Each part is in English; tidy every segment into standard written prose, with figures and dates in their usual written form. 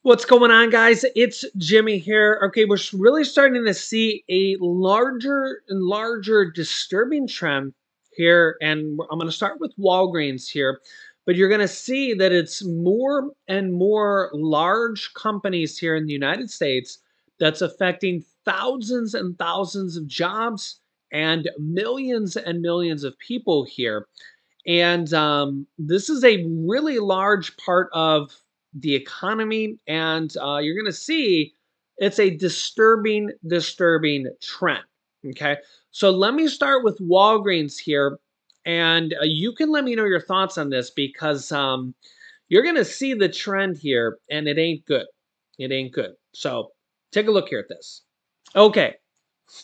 What's going on, guys? It's Jimmy here. Okay, we're really starting to see a larger and larger disturbing trend here, and I'm going to start with Walgreens here, but you're going to see that it's more and more large companies here in the United States that's affecting thousands and thousands of jobs and millions of people here. And this is a really large part of the economy, and you're going to see it's a disturbing trend. Okay, so let me start with Walgreens here, and you can let me know your thoughts on this because you're going to see the trend here, and it ain't good. It ain't good. So take a look here at this. Okay,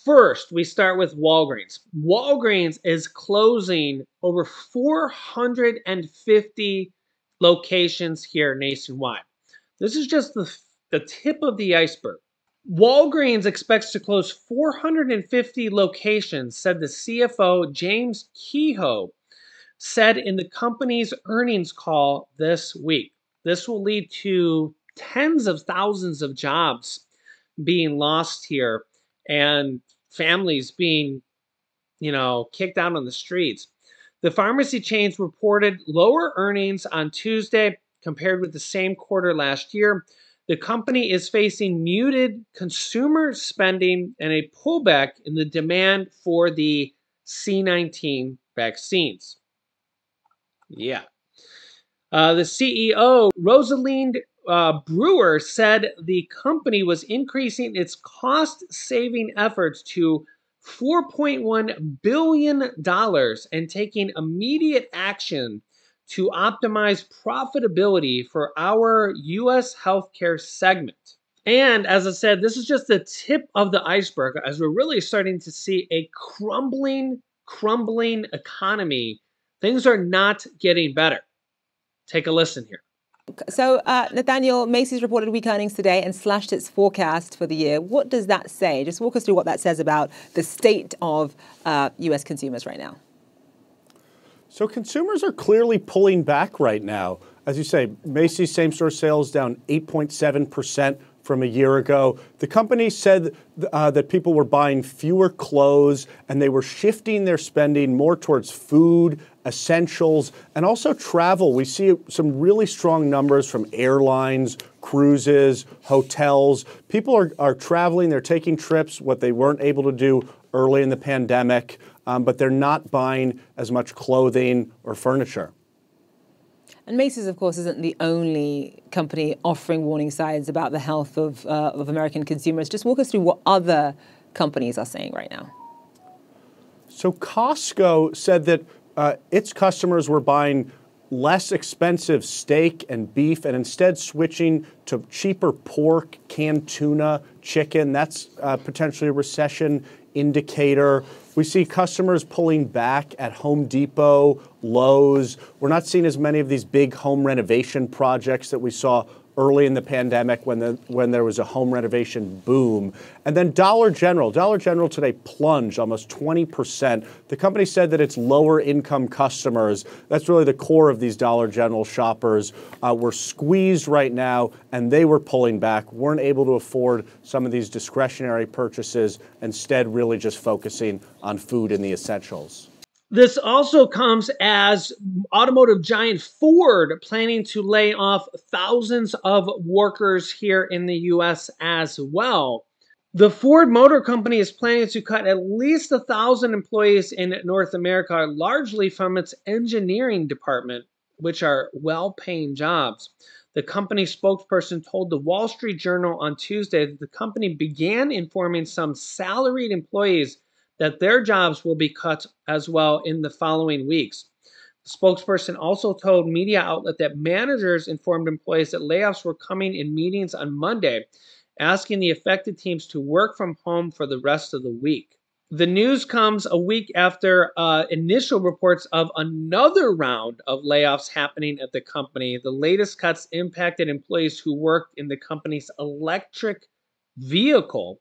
first, we start with Walgreens. Walgreens is closing over 450 locations here nationwide. This is just the tip of the iceberg. Walgreens expects to close 450 locations, said the CFO James Kehoe said in the company's earnings call this week. This will lead to tens of thousands of jobs being lost here and families being, kicked out on the streets. The pharmacy chains reported lower earnings on Tuesday compared with the same quarter last year. The company is facing muted consumer spending and a pullback in the demand for the C-19 vaccines. Yeah. The CEO, Rosalind Brewer, said the company was increasing its cost-saving efforts to $4.1 billion and taking immediate action to optimize profitability for our U.S. healthcare segment. And as I said, this is just the tip of the iceberg as we're really starting to see a crumbling economy. Things are not getting better. Take a listen here. So, Nathaniel, Macy's reported weak earnings today and slashed its forecast for the year. What does that say? Just walk us through what that says about the state of U.S. consumers right now. So consumers are clearly pulling back right now. As you say, Macy's same-store sales down 8.7% from a year ago. The company said that people were buying fewer clothes and they were shifting their spending more towards food, essentials, and also travel. We see some really strong numbers from airlines, cruises, hotels. People are traveling, they're taking trips, what they weren't able to do early in the pandemic, but they're not buying as much clothing or furniture. And Macy's, of course, isn't the only company offering warning signs about the health of American consumers. Just walk us through what other companies are saying right now. So Costco said that its customers were buying less expensive steak and beef and instead switching to cheaper pork, canned tuna, chicken. That's potentially a recession indicator. We see customers pulling back at Home Depot, Lowe's. We're not seeing as many of these big home renovation projects that we saw early in the pandemic when there was a home renovation boom. And then Dollar General today plunged almost 20%. The company said that its lower income customers, that's really the core of these Dollar General shoppers, were squeezed right now and they were pulling back, weren't able to afford some of these discretionary purchases, instead really just focusing on food and the essentials. This also comes as automotive giant Ford planning to lay off thousands of workers here in the U.S. as well. The Ford Motor Company is planning to cut at least 1,000 employees in North America, largely from its engineering department, which are well-paying jobs. The company spokesperson told the Wall Street Journal on Tuesday that the company began informing some salaried employees that their jobs will be cut as well in the following weeks. The spokesperson also told media outlet that managers informed employees that layoffs were coming in meetings on Monday, asking the affected teams to work from home for the rest of the week. The news comes a week after initial reports of another round of layoffs happening at the company. The latest cuts impacted employees who worked in the company's electric vehicle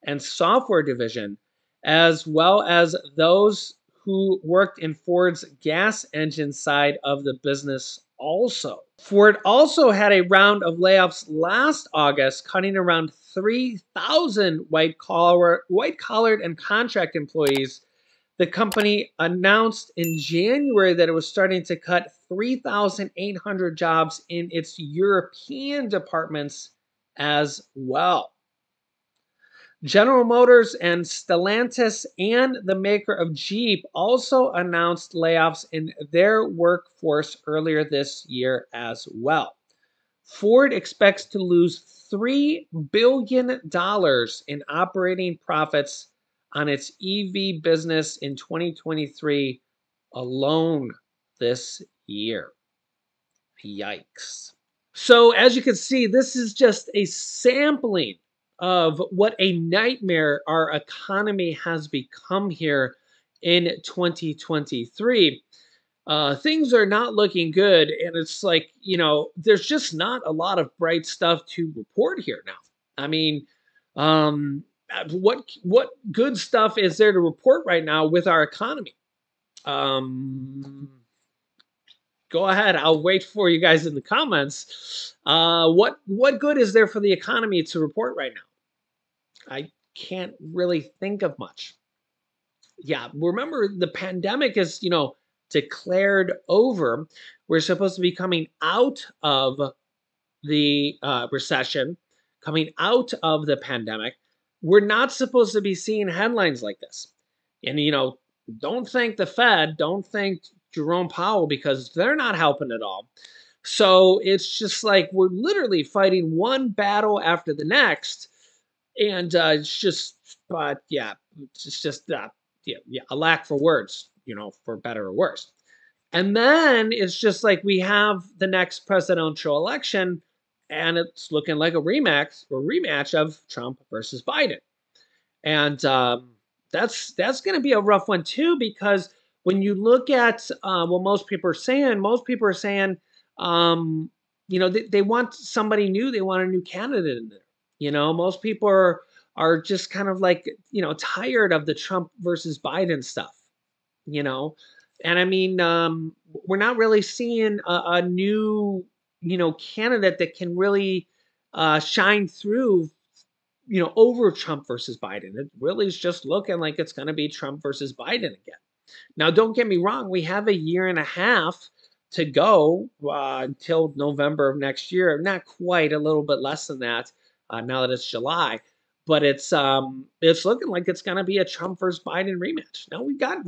and software division, as well as those who worked in Ford's gas engine side of the business also. Ford also had a round of layoffs last August, cutting around 3,000 white-collared and contract employees. The company announced in January that it was starting to cut 3,800 jobs in its European departments as well. General Motors and Stellantis and the maker of Jeep also announced layoffs in their workforce earlier this year as well. Ford expects to lose $3 billion in operating profits on its EV business in 2023 alone this year. Yikes. So as you can see, this is just a sampling of what a nightmare our economy has become here in 2023. Things are not looking good, and it's like, you know, there's just not a lot of bright stuff to report here now. I mean, what good stuff is there to report right now with our economy? Go ahead. I'll wait for you guys in the comments. What good is there for the economy to report right now? I can't really think of much. Yeah, remember the pandemic is, you know, declared over. We're supposed to be coming out of the recession, coming out of the pandemic. We're not supposed to be seeing headlines like this. And, you know, don't thank the Fed, don't thank Jerome Powell, because they're not helping at all. So it's just like we're literally fighting one battle after the next. And it's just, yeah, it's just, yeah, a lack for words, you know, for better or worse. And then it's just like we have the next presidential election, and it's looking like a rematch of Trump versus Biden. And that's going to be a rough one too, because when you look at what most people are saying, you know, they want somebody new. They want a new candidate in there. You know, most people are just kind of like, you know, tired of the Trump versus Biden stuff, you know. And I mean, we're not really seeing a new, you know, candidate that can really shine through, you know, over Trump versus Biden. It really is just looking like it's going to be Trump versus Biden again. Now, don't get me wrong. We have a year and a half to go until November of next year. Not quite, a little bit less than that now that it's July. But it's looking like it's going to be a Trump versus Biden rematch. Now we got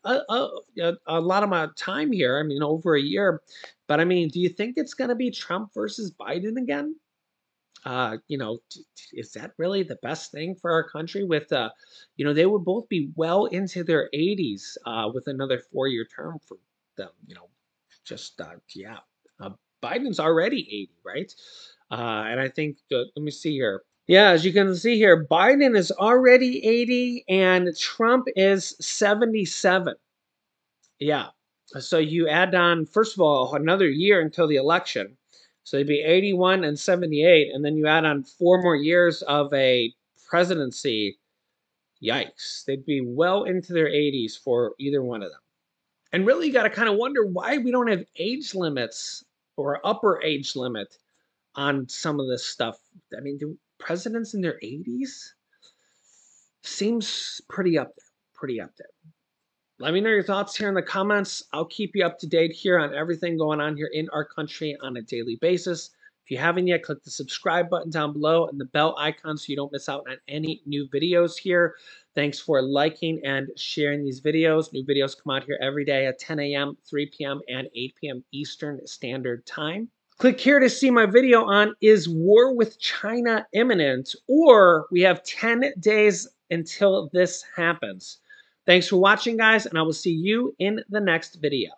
a lot of time here. I mean, over a year. But I mean, do you think it's going to be Trump versus Biden again? You know, is that really the best thing for our country? With you know, they would both be well into their 80s with another 4-year term for them. You know, just yeah. Biden's already 80, right? And I think let me see here. Yeah, as you can see here, Biden is already 80 and Trump is 77. Yeah. So you add on, first of all, another year until the election. So they'd be 81 and 78. And then you add on 4 more years of a presidency. Yikes. They'd be well into their 80s for either one of them. And really, you got to kind of wonder why we don't have age limits or upper age limit on some of this stuff. I mean, do presidents in their 80s? Seems pretty up there. Pretty up there. Let me know your thoughts here in the comments. I'll keep you up to date here on everything going on here in our country on a daily basis. If you haven't yet, click the subscribe button down below and the bell icon so you don't miss out on any new videos here. Thanks for liking and sharing these videos. New videos come out here every day at 10 a.m., 3 p.m., and 8 p.m. Eastern Standard Time. Click here to see my video on Is War with China Imminent? Or we have 10 days until this happens. Thanks for watching, guys, and I will see you in the next video.